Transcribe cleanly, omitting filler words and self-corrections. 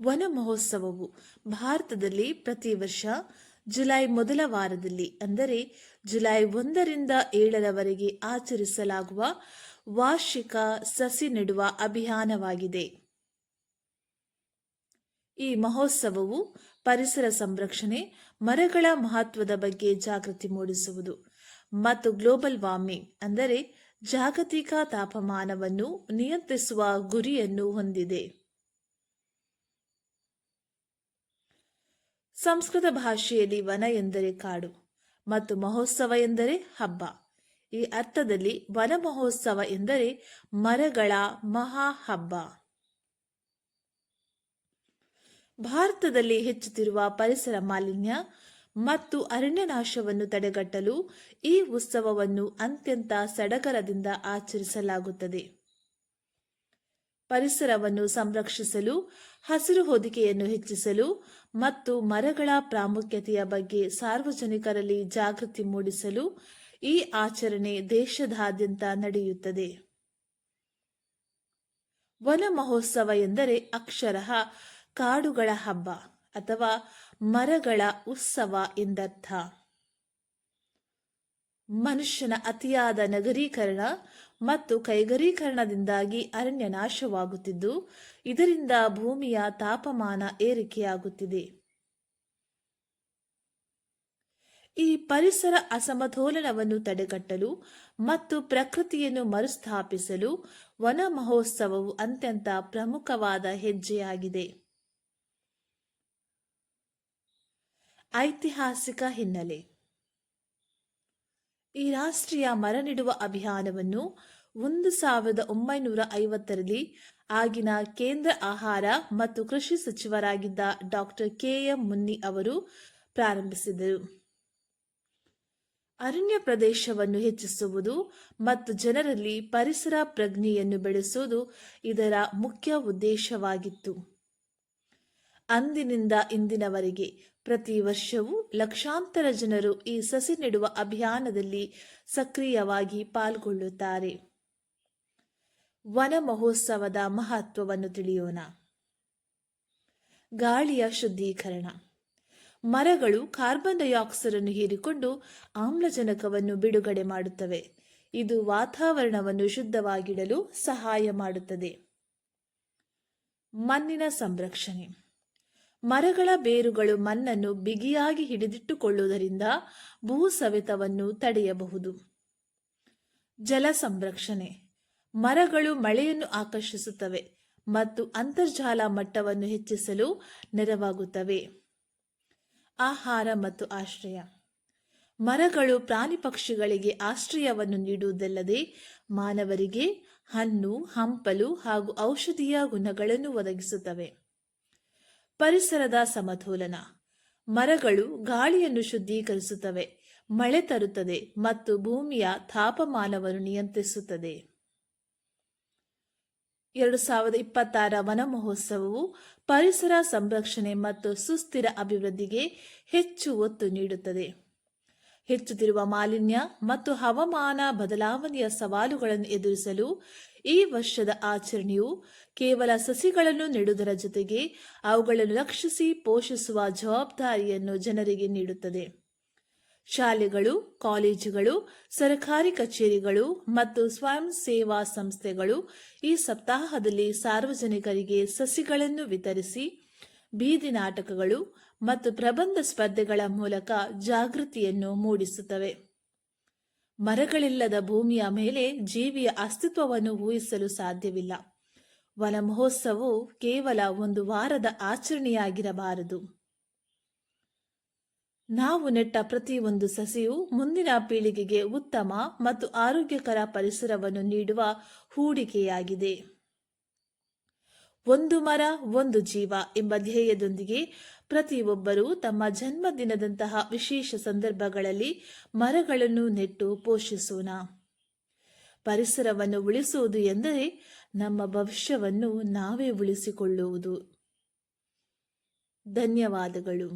ವನ ಮಹೋತ್ಸವವು ಭಾರತದಲ್ಲಿ ಪ್ರತಿ ವರ್ಷ ಜುಲೈ ಮೊದಲ ವಾರದಲ್ಲಿ ಅಂದರೆ ಜುಲೈ 1ರಿಂದ 7ರವರೆಗೆ ಆಚರಿಸಲಾಗುವ ವಾರ್ಷಿಕ ಸಸಿ ನೆಡುವ ಅಭಿಯಾನವಾಗಿದೆ. ಈ ಮಹೋತ್ಸವವು ಪರಿಸರ ಸಂರಕ್ಷಣೆ, ಮರಗಳ ಮಹತ್ವದ ಬಗ್ಗೆ ಜಾಗೃತಿ ಮೂಡಿಸುವುದು ಮತ್ತು ಗ್ಲೋಬಲ್ ವಾರ್ಮಿಂಗ್ ಅಂದರೆ ಜಾಗತಿಕ ತಾಪಮಾನವನ್ನು ನಿಯಂತ್ರಿಸುವ ಗುರಿಯನ್ನು ಹೊಂದಿದೆ. ಸಂಸ್ಕೃತ ಭಾಷೆಯಲ್ಲಿ ವನ ಎಂದರೆ ಕಾಡು ಮತ್ತು ಮಹೋತ್ಸವ ಎಂದರೆ ಹಬ್ಬ. ಈ ಅರ್ಥದಲ್ಲಿ ವನ ಮಹೋತ್ಸವ ಎಂದರೆ ಮರಗಳ ಮಹಾ ಹಬ್ಬ. ಭಾರತದಲ್ಲಿ ಹೆಚ್ಚುತ್ತಿರುವ ಪರಿಸರ ಮಾಲಿನ್ಯ ಮತ್ತು ಅರಣ್ಯನಾಶವನ್ನು ತಡೆಗಟ್ಟಲು ಈ ಉತ್ಸವವನ್ನು ಅತ್ಯಂತ ಸಡಗರದಿಂದ ಆಚರಿಸಲಾಗುತ್ತದೆ. ಪರಿಸರವನ್ನು ಸಂರಕ್ಷಿಸಲು, ಹಸಿರು ಹೊದಿಕೆಯನ್ನು ಹೆಚ್ಚಿಸಲು ಮತ್ತು ಮರಗಳ ಪ್ರಾಮುಖ್ಯತೆಯ ಬಗ್ಗೆ ಸಾರ್ವಜನಿಕರಲ್ಲಿ ಜಾಗೃತಿ ಮೂಡಿಸಲು ಈ ಆಚರಣೆ ದೇಶದಾದ್ಯಂತ ನಡೆಯುತ್ತದೆ. ವನ ಮಹೋತ್ಸವ ಎಂದರೆ ಅಕ್ಷರಶಃ ಕಾಡುಗಳ ಹಬ್ಬ ಅಥವಾ ಮರಗಳ ಉತ್ಸವ ಎಂದರ್ಥ. ಮನುಷ್ಯನ ಅತಿಯಾದ ನಗರೀಕರಣ ಮತ್ತು ಕೈಗಾರೀಕರಣದಿಂದಾಗಿ ಅರಣ್ಯ ನಾಶವಾಗುತ್ತಿದ್ದು, ಇದರಿಂದ ಭೂಮಿಯ ತಾಪಮಾನ ಏರಿಕೆಯಾಗುತ್ತಿದೆ. ಈ ಪರಿಸರ ಅಸಮತೋಲನವನ್ನು ತಡೆಗಟ್ಟಲು ಮತ್ತು ಪ್ರಕೃತಿಯನ್ನು ಮರುಸ್ಥಾಪಿಸಲು ವನ ಮಹೋತ್ಸವವು ಅತ್ಯಂತ ಪ್ರಮುಖವಾದ ಹೆಜ್ಜೆಯಾಗಿದೆ. ಐತಿಹಾಸಿಕ ಹಿನ್ನೆಲೆ: ಈ ರಾಷ್ಟ್ರೀಯ ಮರ ನೆಡುವ ಅಭಿಯಾನವನ್ನು 1950ರಲ್ಲಿ ಆಗಿನ ಕೇಂದ್ರ ಆಹಾರ ಮತ್ತು ಕೃಷಿ ಸಚಿವರಾಗಿದ್ದ ಡಾಕ್ಟರ್ ಕೆ.ಎಂ. ಮುನ್ನಿ ಅವರು ಪ್ರಾರಂಭಿಸಿದರು. ಅರಣ್ಯ ಪ್ರದೇಶವನ್ನು ಹೆಚ್ಚಿಸುವುದು ಮತ್ತು ಜನರಲ್ಲಿ ಪರಿಸರ ಪ್ರಜ್ಞೆಯನ್ನು ಬೆಳೆಸುವುದು ಇದರ ಮುಖ್ಯ ಉದ್ದೇಶವಾಗಿತ್ತು. ಅಂದಿನಿಂದ ಇಂದಿನವರೆಗೆ ಪ್ರತಿ ವರ್ಷವೂ ಲಕ್ಷಾಂತರ ಜನರು ಈ ಸಸಿ ನೆಡುವ ಅಭಿಯಾನದಲ್ಲಿ ಸಕ್ರಿಯವಾಗಿ ಪಾಲ್ಗೊಳ್ಳುತ್ತಾರೆ. ವನ ಮಹೋತ್ಸವದ ಮಹತ್ವವನ್ನು ತಿಳಿಯೋಣ. ಗಾಳಿಯ ಶುದ್ಧೀಕರಣ: ಮರಗಳು ಕಾರ್ಬನ್ ಡೈಆಕ್ಸೈಡ್ ಅನ್ನು ಹೀರಿಕೊಂಡು ಆಮ್ಲಜನಕವನ್ನು ಬಿಡುಗಡೆ ಮಾಡುತ್ತವೆ. ಇದು ವಾತಾವರಣವನ್ನು ಶುದ್ಧವಾಗಿಡಲು ಸಹಾಯ ಮಾಡುತ್ತದೆ. ಮಣ್ಣಿನ ಸಂರಕ್ಷಣೆ: ಮರಗಳ ಬೇರುಗಳು ಮಣ್ಣನ್ನು ಬಿಗಿಯಾಗಿ ಹಿಡಿದಿಟ್ಟುಕೊಳ್ಳುವುದರಿಂದ ಭೂ ಸವೆತವನ್ನು ತಡೆಯಬಹುದು. ಜಲ ಸಂರಕ್ಷಣೆ: ಮರಗಳು ಮಳೆಯನ್ನು ಆಕರ್ಷಿಸುತ್ತವೆ ಮತ್ತು ಅಂತರ್ಜಲ ಮಟ್ಟವನ್ನು ಹೆಚ್ಚಿಸಲು ನೆರವಾಗುತ್ತವೆ. ಆಹಾರ ಮತ್ತು ಆಶ್ರಯ: ಮರಗಳು ಪ್ರಾಣಿ ಪಕ್ಷಿಗಳಿಗೆ ಆಶ್ರಯವನ್ನು ನೀಡುವುದಲ್ಲದೆ ಮಾನವರಿಗೆ ಹಣ್ಣು, ಹಂಪಲು ಹಾಗೂ ಔಷಧೀಯ ಗುಣಗಳನ್ನು ಒದಗಿಸುತ್ತವೆ. ಪರಿಸರದ ಸಮತೋಲನ: ಮರಗಳು ಗಾಳಿಯನ್ನು ಶುದ್ಧೀಕರಿಸುತ್ತವೆ, ಮಳೆ ತರುತ್ತದೆ ಮತ್ತು ಭೂಮಿಯ ತಾಪಮಾನವನ್ನು ನಿಯಂತ್ರಿಸುತ್ತದೆ. 2026 ವನ ಮಹೋತ್ಸವವು ಪರಿಸರ ಸಂರಕ್ಷಣೆ ಮತ್ತು ಸುಸ್ಥಿರ ಅಭಿವೃದ್ಧಿಗೆ ಹೆಚ್ಚು ಒತ್ತು ನೀಡುತ್ತದೆ. ಹೆಚ್ಚುತ್ತಿರುವ ಮಾಲಿನ್ಯ ಮತ್ತು ಹವಾಮಾನ ಬದಲಾವಣೆಯ ಸವಾಲುಗಳನ್ನು ಎದುರಿಸಲು ಈ ವರ್ಷದ ಆಚರಣೆಯು ಕೇವಲ ಸಸಿಗಳನ್ನು ನೆಡುವುದರ ಜೊತೆಗೆ ಅವುಗಳನ್ನು ರಕ್ಷಿಸಿ ಪೋಷಿಸುವ ಜವಾಬ್ದಾರಿಯನ್ನು ಜನರಿಗೆ ನೀಡುತ್ತದೆ. ಶಾಲೆಗಳು, ಕಾಲೇಜುಗಳು, ಸರ್ಕಾರಿ ಕಚೇರಿಗಳು ಮತ್ತು ಸ್ವಯಂ ಸೇವಾ ಸಂಸ್ಥೆಗಳು ಈ ಸಪ್ತಾಹದಲ್ಲಿ ಸಾರ್ವಜನಿಕರಿಗೆ ಸಸಿಗಳನ್ನು ವಿತರಿಸಿ ಬೀದಿ ನಾಟಕಗಳು ಮತ್ತು ಪ್ರಬಂಧ ಸ್ಪರ್ಧೆಗಳ ಮೂಲಕ ಜಾಗೃತಿಯನ್ನು ಮೂಡಿಸುತ್ತವೆ. ಮರಗಳಿಲ್ಲದ ಭೂಮಿಯ ಮೇಲೆ ಜೀವಿಯ ಅಸ್ತಿತ್ವವನ್ನು ಊಹಿಸಲು ಸಾಧ್ಯವಿಲ್ಲ. ವನ ಮಹೋತ್ಸವವು ಕೇವಲ ಒಂದು ವಾರದ ಆಚರಣೆಯಾಗಿರಬಾರದು. ನಾವು ನೆಟ್ಟ ಪ್ರತಿಯೊಂದು ಸಸಿಯು ಮುಂದಿನ ಪೀಳಿಗೆಗೆ ಉತ್ತಮ ಮತ್ತು ಆರೋಗ್ಯಕರ ಪರಿಸರವನ್ನು ನೀಡುವ ಹೂಡಿಕೆಯಾಗಿದೆ. ಒಂದು ಮರ ಒಂದು ಜೀವ ಎಂಬ ಧ್ಯೇಯದೊಂದಿಗೆ ಪ್ರತಿಯೊಬ್ಬರೂ ತಮ್ಮ ಜನ್ಮದಿನದಂತಹ ವಿಶೇಷ ಸಂದರ್ಭಗಳಲ್ಲಿ ಮರಗಳನ್ನು ನೆಟ್ಟು ಪೋಷಿಸೋಣ. ಪರಿಸರವನ್ನು ಉಳಿಸುವುದು ಎಂದರೆ ನಮ್ಮ ಭವಿಷ್ಯವನ್ನು ನಾವೇ ಉಳಿಸಿಕೊಳ್ಳುವುದು. ಧನ್ಯವಾದಗಳು.